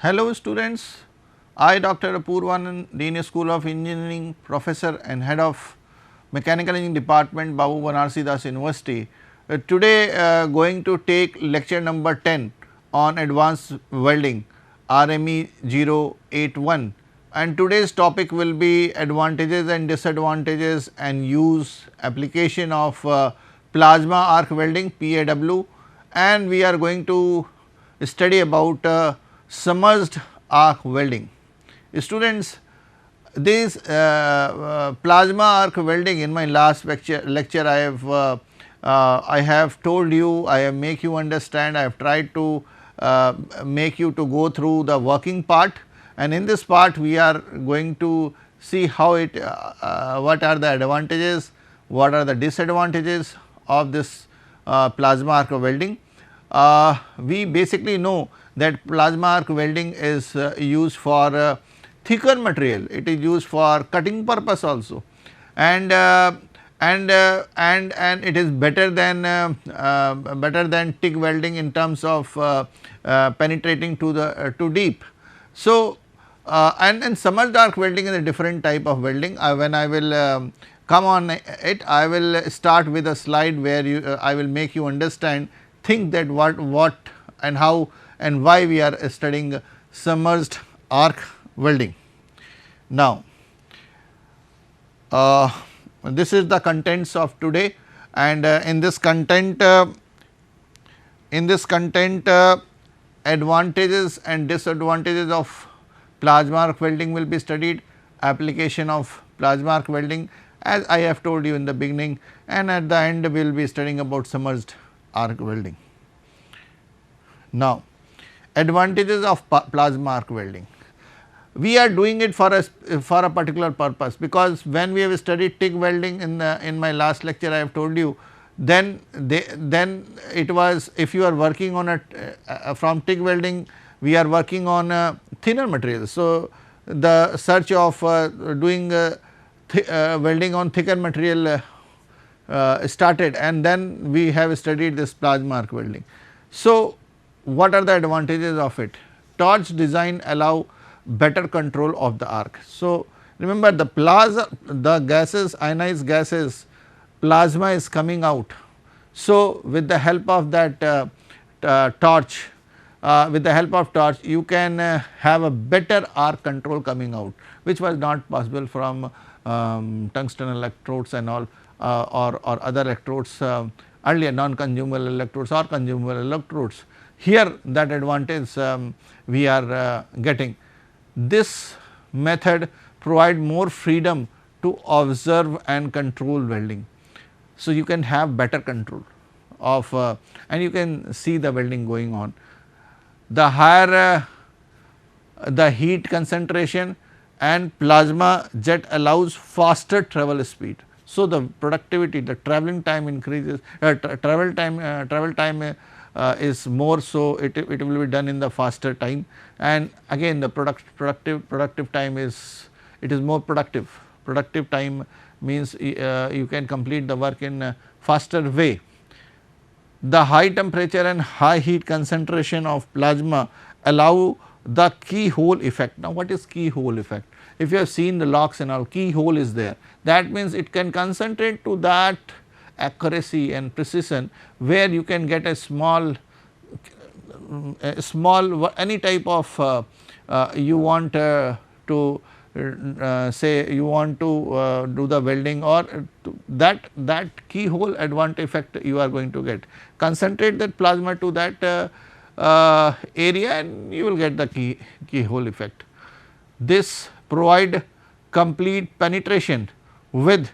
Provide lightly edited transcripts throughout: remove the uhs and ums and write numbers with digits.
Hello students, I Dr. Apurvan, Dean School of Engineering, Professor and Head of Mechanical Engineering Department, Babu Banarsi Das University. Today going to take lecture number 10 on advanced welding RME 081, and today's topic will be advantages and disadvantages and use application of plasma arc welding PAW, and we are going to study about submerged arc welding. Students, this plasma arc welding, in my last lecture I have told you, I have make you understand, I have tried to make you to go through the working part, and in this part we are going to see how it what are the advantages, what are the disadvantages of this plasma arc welding. We basically know that plasma arc welding is used for thicker material, it is used for cutting purpose also, and it is better than TIG welding in terms of penetrating to the too deep. So, and submerged arc welding is a different type of welding. When I will come on it, I will start with a slide where I will make you understand, think that what and how and why we are studying submerged arc welding. Now, this is the contents of today, and in this content advantages and disadvantages of plasma arc welding will be studied, application of plasma arc welding as I have told you in the beginning, and at the end we will be studying about submerged arc welding. Now, advantages of plasma arc welding. We are doing it for a particular purpose, because when we have studied TIG welding in my last lecture I have told you, then it was, if you are working on a from TIG welding we are working on thinner material. So, the search of doing welding on thicker material started, and then we have studied this plasma arc welding. So, what are the advantages of it? Torch design allow better control of the arc. So, remember the gases, ionized gases, plasma is coming out. So, with the help of that torch, you can have a better arc control coming out, which was not possible from tungsten electrodes and all or other electrodes earlier, non-consumable electrodes or consumable electrodes. Here that advantage we are getting. This method provide more freedom to observe and control welding. So, you can have better control of and you can see the welding going on. The higher the heat concentration and plasma jet allows faster travel speed. So, the productivity, the traveling time increases, travel time is more, so it will be done in the faster time, and again the productive time is, it is more productive. Productive time means you can complete the work in a faster way. The high temperature and high heat concentration of plasma allow the keyhole effect. Now, what is keyhole effect? If you have seen the locks and all, keyhole is there, that means it can concentrate to that accuracy and precision where you can get a small any type of you want to say you want to do the welding, or that keyhole advantage effect you are going to get. Concentrate that plasma to that area and you will get the keyhole effect. This provide complete penetration with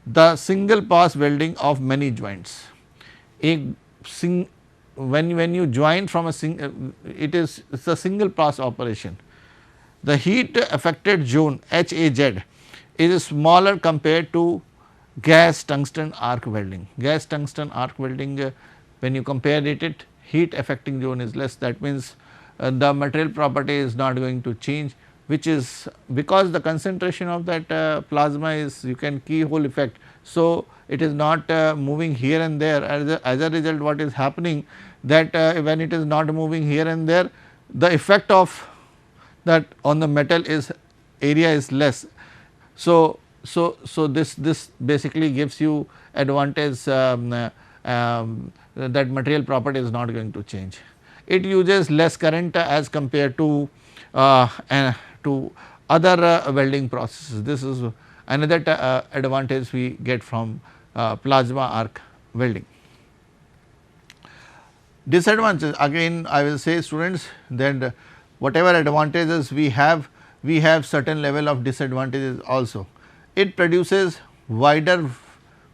the single pass welding of many joints. When you join from a it's a single pass operation. The heat affected zone HAZ is smaller compared to gas tungsten arc welding. Gas tungsten arc welding, when you compare it, heat affecting zone is less, that means the material property is not going to change, which is because the concentration of that plasma is, you can keyhole effect. So, it is not moving here and there, as a result what is happening, that when it is not moving here and there, the effect of that on the metal is area is less. So this basically gives you advantage that material property is not going to change. It uses less current as compared to to other welding processes. This is another advantage we get from plasma arc welding. Disadvantages, again I will say students that whatever advantages we have certain level of disadvantages also. It produces wider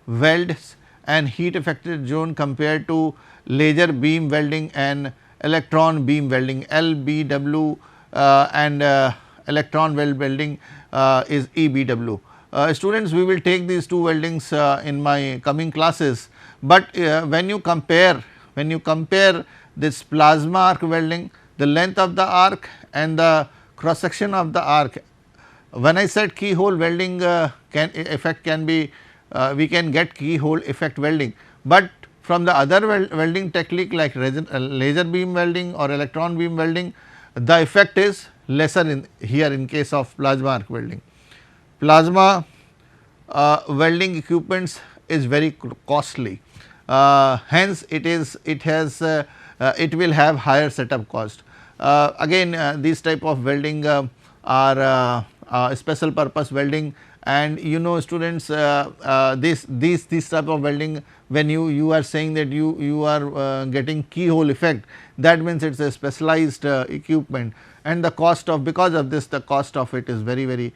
welds and heat affected zone compared to laser beam welding and electron beam welding. LBW and electron weld welding is EBW. Students, we will take these two weldings in my coming classes, but when you compare this plasma arc welding, the length of the arc and the cross section of the arc, when I said keyhole welding can be we can get keyhole effect welding, but from the other welding technique like laser beam welding or electron beam welding, the effect is lesser in here in case of plasma arc welding. Plasma welding equipments is very costly, hence it will have higher setup cost. Again these type of welding are special purpose welding, and you know students this type of welding, when you are saying that you are getting keyhole effect, that means it is a specialized equipment, and the cost of, because of this, the cost of it is very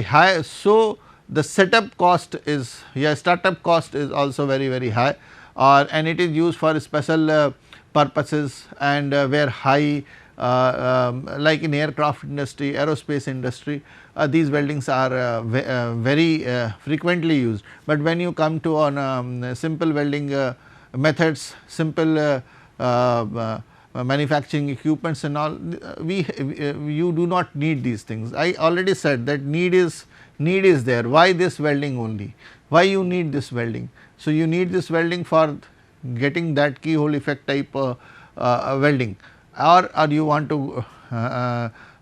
high. So the setup cost is, startup cost is also very high, and it is used for special purposes, and where high like in aircraft industry, aerospace industry, these weldings are very frequently used. But when you come to on simple welding methods, simple manufacturing equipments and all, you do not need these things. I already said that need is there. Why this welding only? Why you need this welding? So you need this welding for getting that keyhole effect type welding, or you want to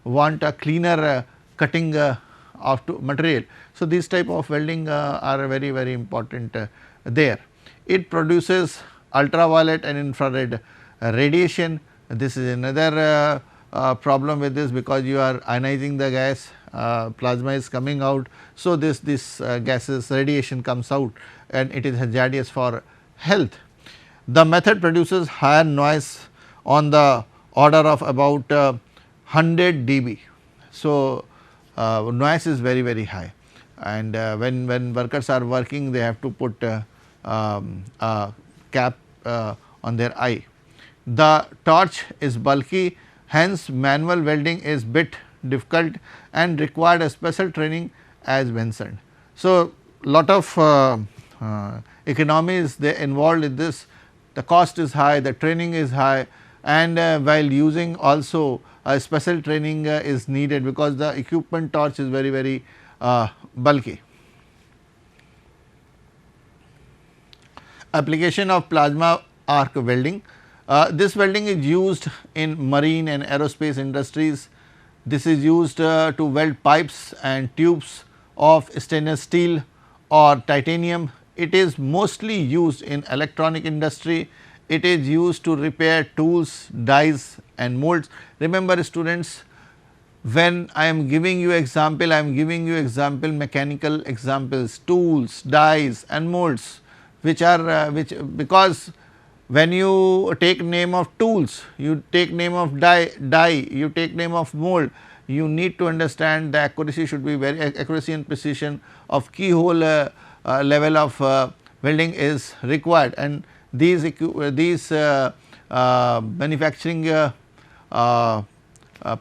want a cleaner cutting of material. So these type of welding are very important there. It produces ultraviolet and infrared radiation. This is another problem with this, because you are ionizing the gas, plasma is coming out. So this gases radiation comes out, and it is hazardous for health. The method produces higher noise on the order of about 100 dB. So noise is very high, and when workers are working, they have to put a cap on their eye. The torch is bulky, hence manual welding is bit difficult and required a special training as mentioned. So lot of economies they involved in this. The cost is high, the training is high, and while using also a special training is needed, because the equipment torch is very bulky. Application of plasma arc welding. This welding is used in marine and aerospace industries. This is used to weld pipes and tubes of stainless steel or titanium. It is mostly used in electronic industry. It is used to repair tools, dies and molds. Remember students, when I am giving you example, I am giving you example, mechanical examples, tools, dies and molds, which are because when you take name of tools, you take name of die, you take name of mold, you need to understand the accuracy should be very accuracy and precision of keyhole level of welding is required, and these manufacturing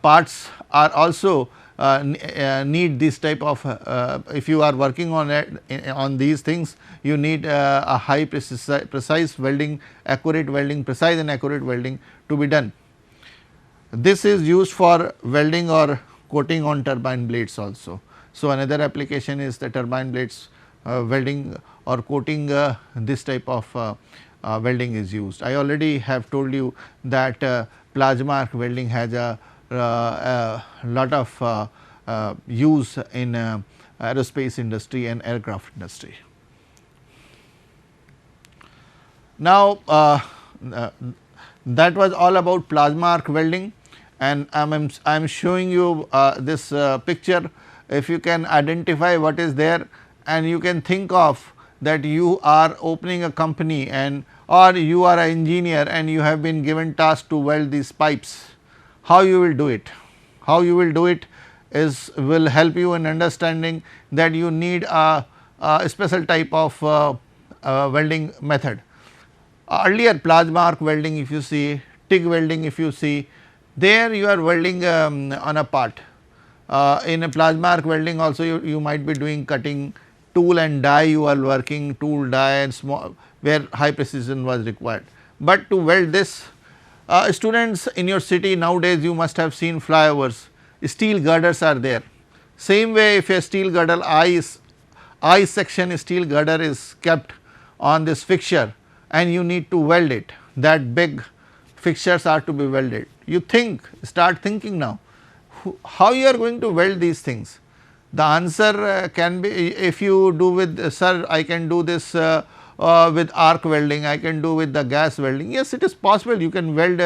parts are also need this type of if you are working on it on these things, you need a high precise welding, accurate welding, precise and accurate welding to be done. This is used for welding or coating on turbine blades also. So another application is the turbine blades welding or coating, this type of welding is used. I already have told you that plasma arc welding has a lot of use in aerospace industry and aircraft industry. Now, that was all about plasma arc welding, and I am showing you this picture. If you can identify what is there, and you can think of that you are opening a company and or you are an engineer and you have been given task to weld these pipes, how you will do it? How you will do it is will help you in understanding that you need a special type of welding method. Earlier plasma arc welding, if you see, TIG welding, if you see, there you are welding on a part. In a plasma arc welding also you might be doing cutting, tool and die, you are working tool, die and small where high precision was required. But to weld this, students in your city nowadays you must have seen flyovers, steel girders are there. Same way, if a steel girder I section steel girder is kept on this fixture and you need to weld it, that big fixtures are to be welded. You start thinking now, how you are going to weld these things? The answer can be, if you do with sir, I can do this with arc welding, I can do with the gas welding. Yes, it is possible, you can weld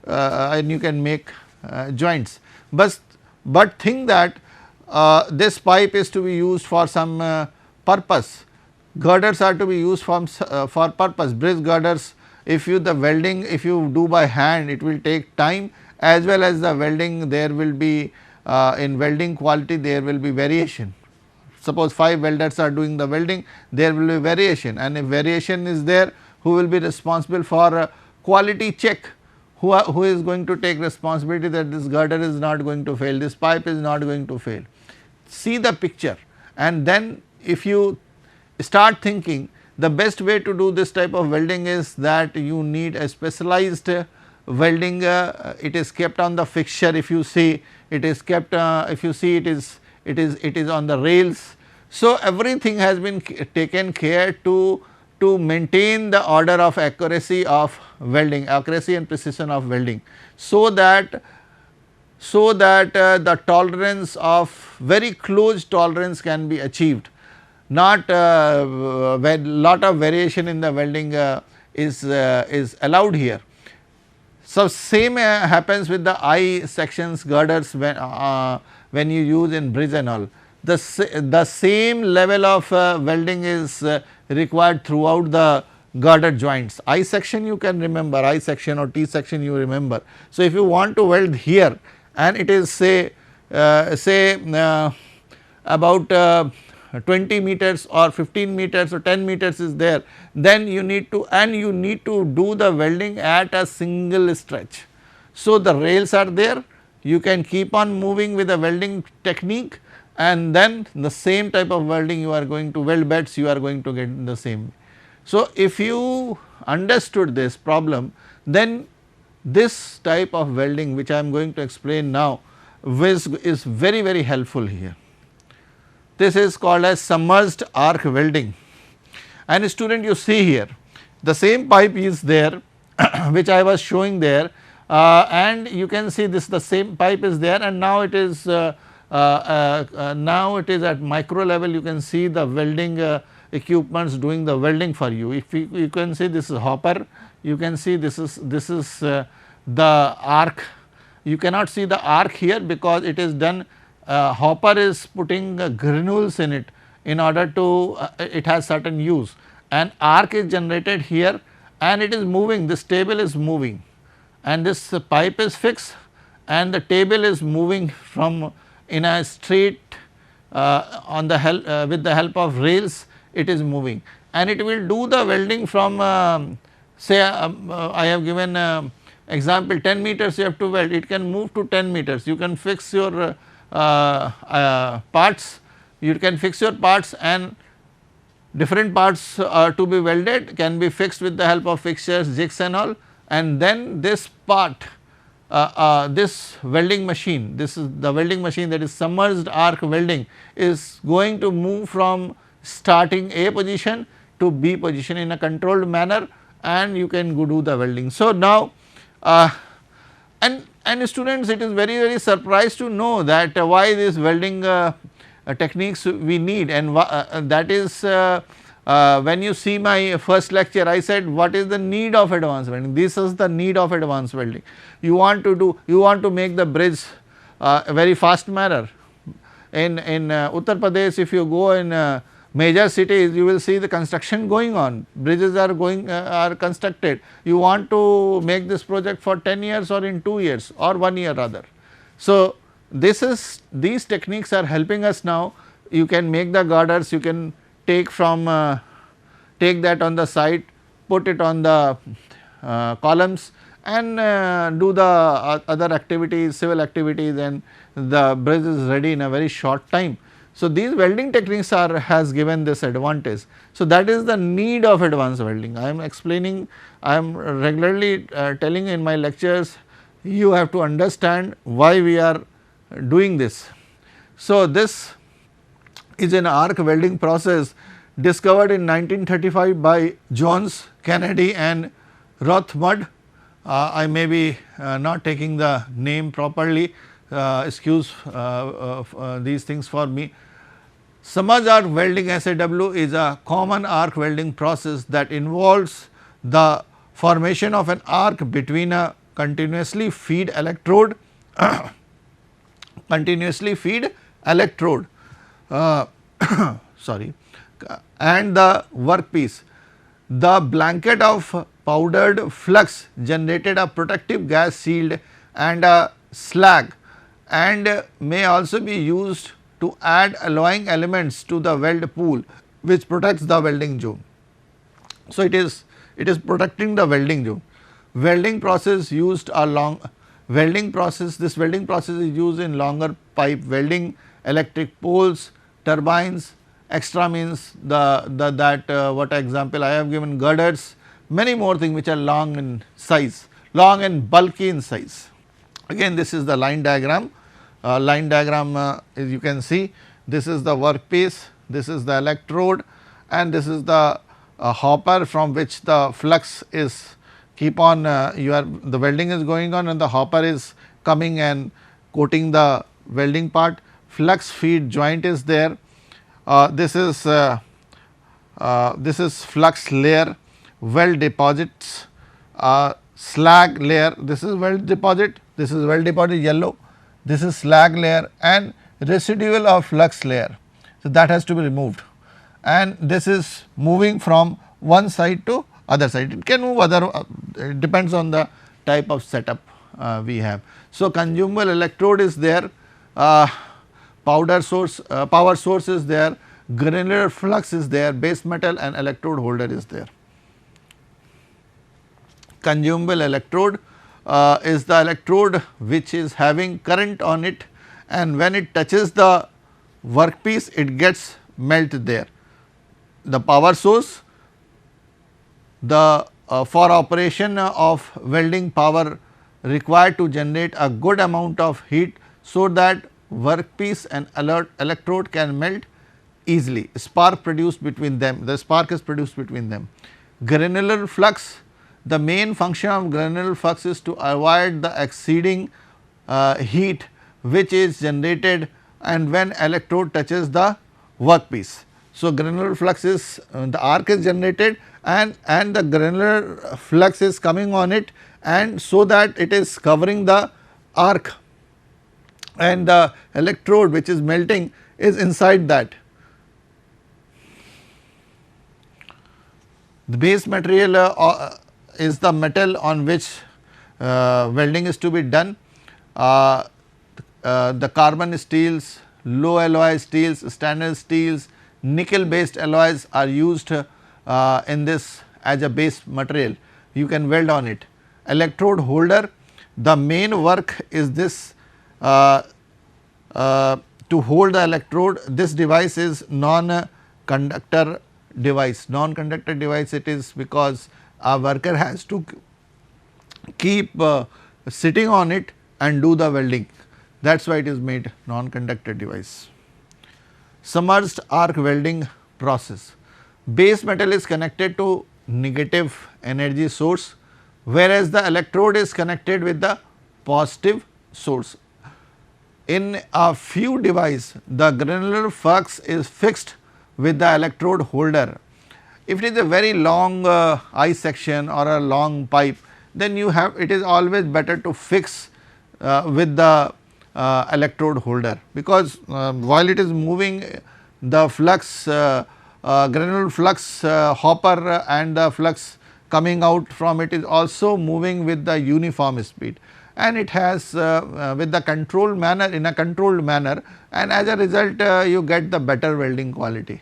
and you can make joints, but think that this pipe is to be used for some purpose. Girders are to be used for purpose. Bridge girders, if you the welding, if you do by hand, it will take time, as well as the welding, there will be in welding quality there will be variation. Suppose 5 welders are doing the welding, there will be variation, and if variation is there, who will be responsible for quality check? Who is going to take responsibility that this girder is not going to fail, this pipe is not going to fail? See the picture, and then if you start thinking, the best way to do this type of welding is that you need a specialized welding. It is kept on the fixture, if you see it is kept, if you see it is on the rails. So, everything has been taken care to maintain the order of accuracy of welding, accuracy and precision of welding, so that the tolerance of very close tolerance can be achieved, not lot of variation in the welding is allowed here. So, same happens with the I sections girders when you use in bridge and all. The same level of welding is required throughout the girder joints. I section you can remember, I section or T section you remember. So, if you want to weld here and it is say about 20 meters or 15 meters or 10 meters is there, then you need to do the welding at a single stretch. So, the rails are there, you can keep on moving with the welding technique, and then the same type of welding you are going to weld beds, you are going to get in the same. So, if you understood this problem, then this type of welding which I am going to explain now is very helpful here. This is called as submerged arc welding, and student, you see here the same pipe is there which I was showing there, and you can see this, the same pipe is there, and now it is at micro level. You can see the welding equipments doing the welding for you. If you can see, this is hopper, you can see this is the arc. You cannot see the arc here because it is done, hopper is putting granules in it in order to it has certain use, and arc is generated here and it is moving, this table is moving and this pipe is fixed and the table is moving from in a straight on the help with the help of rails, it is moving, and it will do the welding from say I have given example 10 meters you have to weld, it can move to 10 meters. You can fix your parts, you can fix your parts, and different parts to be welded can be fixed with the help of fixtures, jigs and all, and then this part this welding machine, this is the welding machine, that is submerged arc welding, is going to move from starting A position to B position in a controlled manner, and you can go do the welding. So, now and and students, it is very surprised to know that why this welding techniques we need, and that is when you see my first lecture, I said what is the need of advanced welding. This is the need of advanced welding. You want to make the bridge very fast manner. In Uttar Pradesh, if you go in major cities, you will see the construction going on, bridges are constructed. You want to make this project for 10 years or in 2 years or 1 year rather. So, these techniques are helping us now. You can make the girders, you can take that on the site, put it on the columns, and do the other activities, civil activities, and the bridge is ready in a very short time. So, these welding techniques has given this advantage. So, that is the need of advanced welding. I am explaining, I am regularly telling in my lectures, you have to understand why we are doing this. So, this is an arc welding process discovered in 1935 by Jones, Kennedy and Rothmund. I may be not taking the name properly, excuse these things for me. Submerged arc welding SAW is a common arc welding process that involves the formation of an arc between a continuously feed electrode sorry, and the workpiece. The blanket of powdered flux generated a protective gas shield and a slag, and may also be used to add alloying elements to the weld pool, which protects the welding zone. So, it is protecting the welding zone. Welding process used a long welding process. This welding process is used in longer pipe welding, electric poles, turbines. Extra means what example I have given, girders, many more things which are long in size, long and bulky in size. Again, this is the line diagram. As you can see, this is the workpiece, this is the electrode, and this is the hopper from which the flux is keep on the welding is going on, and the hopper is coming and coating the welding part. Flux feed joint is there. This is flux layer, weld deposits, slag layer. This is weld deposit. This is weld deposit yellow. This is slag layer and residual of flux layer. So, that has to be removed, and this is moving from one side to other side. It can move other, it depends on the type of setup we have. So, consumable electrode is there, power source is there, granular flux is there, base metal and electrode holder is there. Consumable electrode is the electrode which is having current on it, and when it touches the workpiece it gets melt there. The power source, the for operation of welding power required to generate a good amount of heat, so that workpiece and electrode can melt easily. Spark produced between them, the spark is produced between them. Granular flux, the main function of granular flux is to avoid the exceeding heat which is generated and when electrode touches the workpiece. So, granular flux is the arc is generated and the granular flux is coming on it, and so that it is covering the arc, and the electrode which is melting is inside that. The base material is the metal on which welding is to be done. The carbon steels, low alloy steels, stainless steels, nickel based alloys are used in this as a base material. You can weld on it. Electrode holder, the main work is this to hold the electrode. This device is non-conductor device. Non-conductor device it is because a worker has to keep sitting on it and do the welding. That is why it is made non-conductor device. Submerged arc welding process. Base metal is connected to negative energy source, whereas the electrode is connected with the positive source. In a few device, the granular flux is fixed with the electrode holder. If it is a very long eye section or a long pipe, then you have, it is always better to fix with the electrode holder, because while it is moving, the flux granular flux hopper and the flux coming out from it is also moving with the uniform speed, and it has with the controlled manner, in a controlled manner, and as a result you get the better welding quality.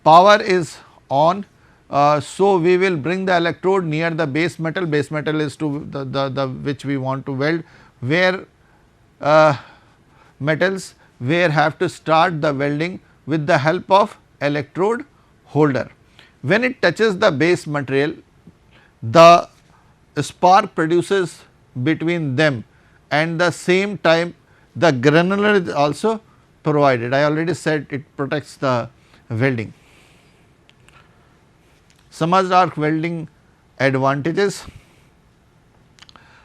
Power is on, so we will bring the electrode near the base metal is to the which we want to weld, where metals where have to start the welding with the help of electrode holder. When it touches the base material, the spark produces between them, and the same time the granular is also provided. I already said it protects the welding. Submerged arc welding advantages: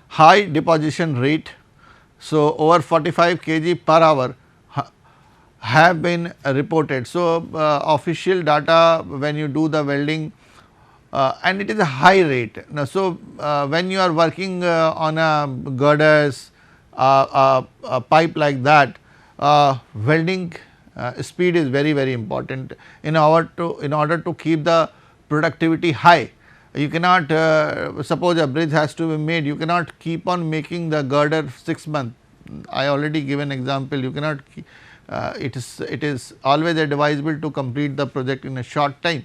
high deposition rate. So, over 45 kg per hour have been reported. So, official data when you do the welding and it is a high rate. Now, so, when you are working on a girders, a pipe like that, welding speed is very important in order to keep the productivity high. You cannot suppose a bridge has to be made, you cannot keep on making the girder 6 months. I already given example, you cannot it is always advisable to complete the project in a short time.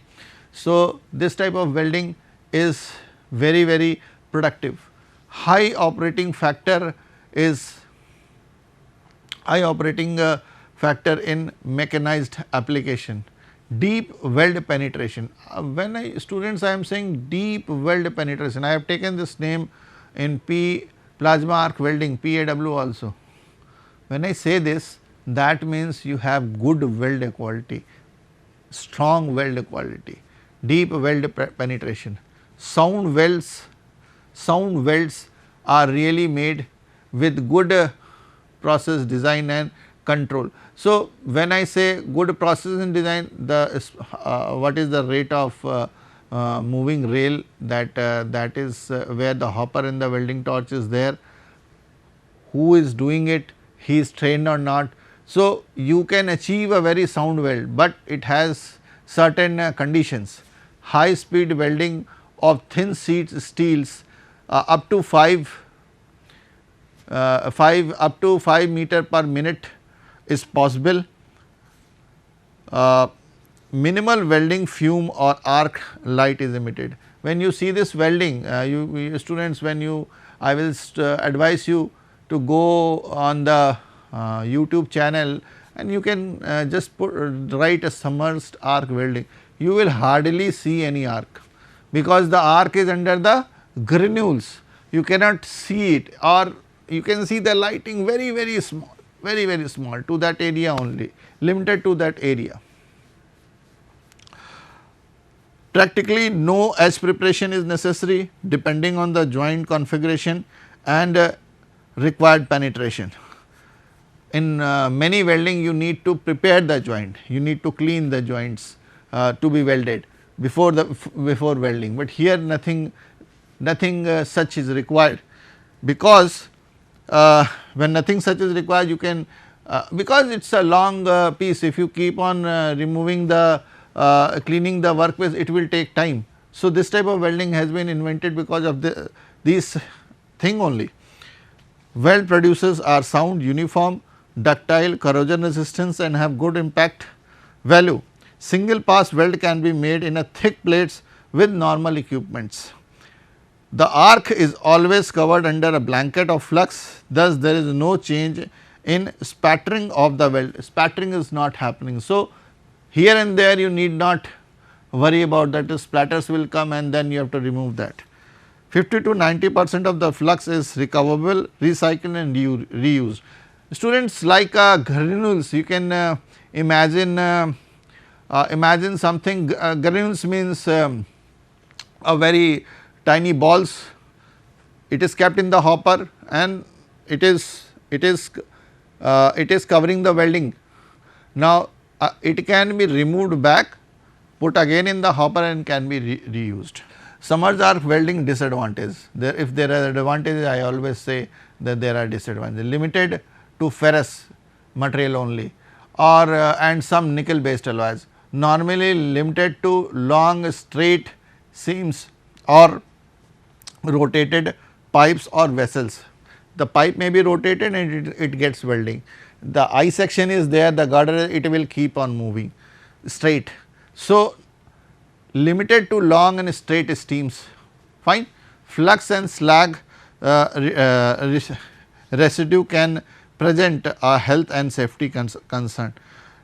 So, this type of welding is very productive. High operating factor is factor in mechanized application. Deep weld penetration. When students, I am saying deep weld penetration, I have taken this name in plasma arc welding, PAW also. When I say this, that means you have good weld quality, strong weld quality, deep weld penetration. Sound welds are really made with good process design and control. So, when I say good process and design, the what is the rate of moving rail, that is where the hopper and the welding torch is there, who is doing it, he is trained or not. So, you can achieve a very sound weld, but it has certain conditions. High speed welding of thin steels up to 5 meter per minute is possible. Minimal welding fume or arc light is emitted. When you see this welding, you students, when you, I will advise you to go on the YouTube channel, and you can just write a submerged arc welding. You will hardly see any arc, because the arc is under the granules. You cannot see it, or you can see the lighting very small, very small to that area only, limited to that area. Practically no edge preparation is necessary depending on the joint configuration and required penetration. In many welding, you need to prepare the joint, you need to clean the joints to be welded before welding, but here nothing such is required, because when nothing such is required, you can because it is a long piece, if you keep on removing the cleaning the workpiece, it will take time. So, this type of welding has been invented because of these thing only. Weld producers are sound, uniform, ductile, corrosion resistance, and have good impact value. Single pass weld can be made in a thick plates with normal equipments. The arc is always covered under a blanket of flux, thus there is no change in spattering of the weld, spattering is not happening. So, here and there you need not worry about that, the splatters will come and then you have to remove that. 50 to 90% of the flux is recoverable, recycled and reused. Students, like granules, you can imagine something, granules means a very tiny balls, it is kept in the hopper and it is covering the welding. Now, it can be removed back, put again in the hopper and can be reused. Submerged arc welding disadvantage. If there are advantages, I always say that there are disadvantages. Limited to ferrous material only, or and some nickel based alloys. Normally limited to long straight seams or rotated pipes or vessels. The pipe may be rotated and it gets welding. The I section is there, the girder, it will keep on moving straight. So, limited to long and straight steams, fine. Flux and slag residue can present a health and safety concern.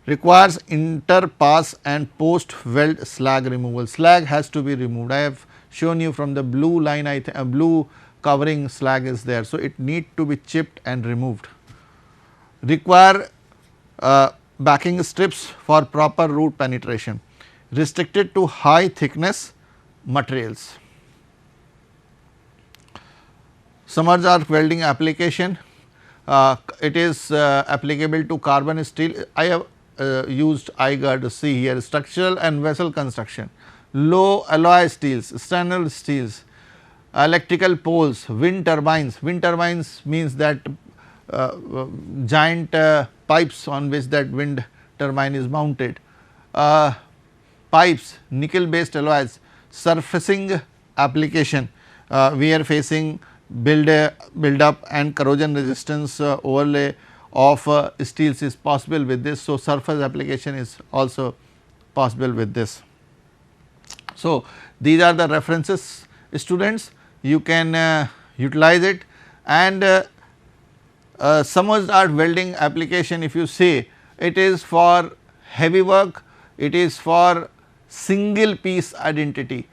Requires inter-pass and post weld slag removal. Slag has to be removed. I have shown you from the blue line, blue covering slag is there. So, it need to be chipped and removed. Require backing strips for proper root penetration. Restricted to high thickness materials. Submerged arc welding application, it is applicable to carbon steel. I have used I-GURD, see here, structural and vessel construction, low alloy steels, standard steels, electrical poles, wind turbines. Wind turbines means that giant pipes on which that wind turbine is mounted. Pipes, nickel based alloys, surfacing application, wear facing, build up and corrosion resistance overlay of steels is possible with this. So, surface application is also possible with this. So, these are the references, students, you can utilize it. And submerged arc welding application, if you say, it is for heavy work, it is for single piece identity,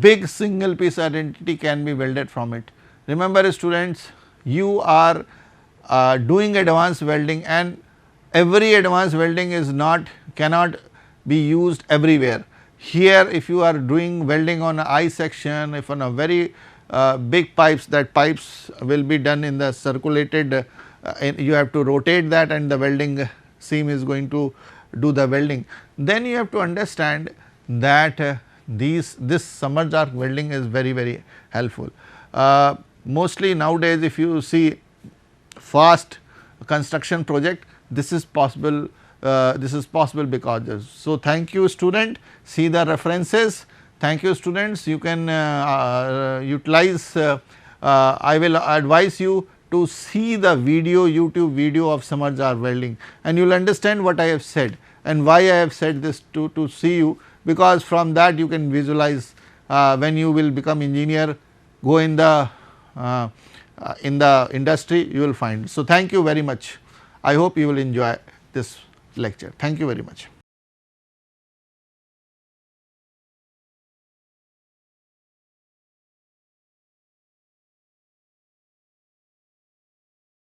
big single piece identity can be welded from it. Remember students, you are doing advanced welding, and every advanced welding is cannot be used everywhere. Here if you are doing welding on a I section, if on a very big pipes, that pipes will be done in the circulated, you have to rotate that and the welding seam is going to do the welding. Then you have to understand that this submerged arc welding is very helpful. Mostly nowadays if you see fast construction project, this is possible because this. So, thank you student, see the references. Thank you students, you can utilize, I will advise you to see the YouTube video of submerged arc welding, and you will understand what I have said and why I have said this to see you, because from that you can visualize when you will become engineer, go in the industry, you will find. So, thank you very much. I hope you will enjoy this lecture. Thank you very much.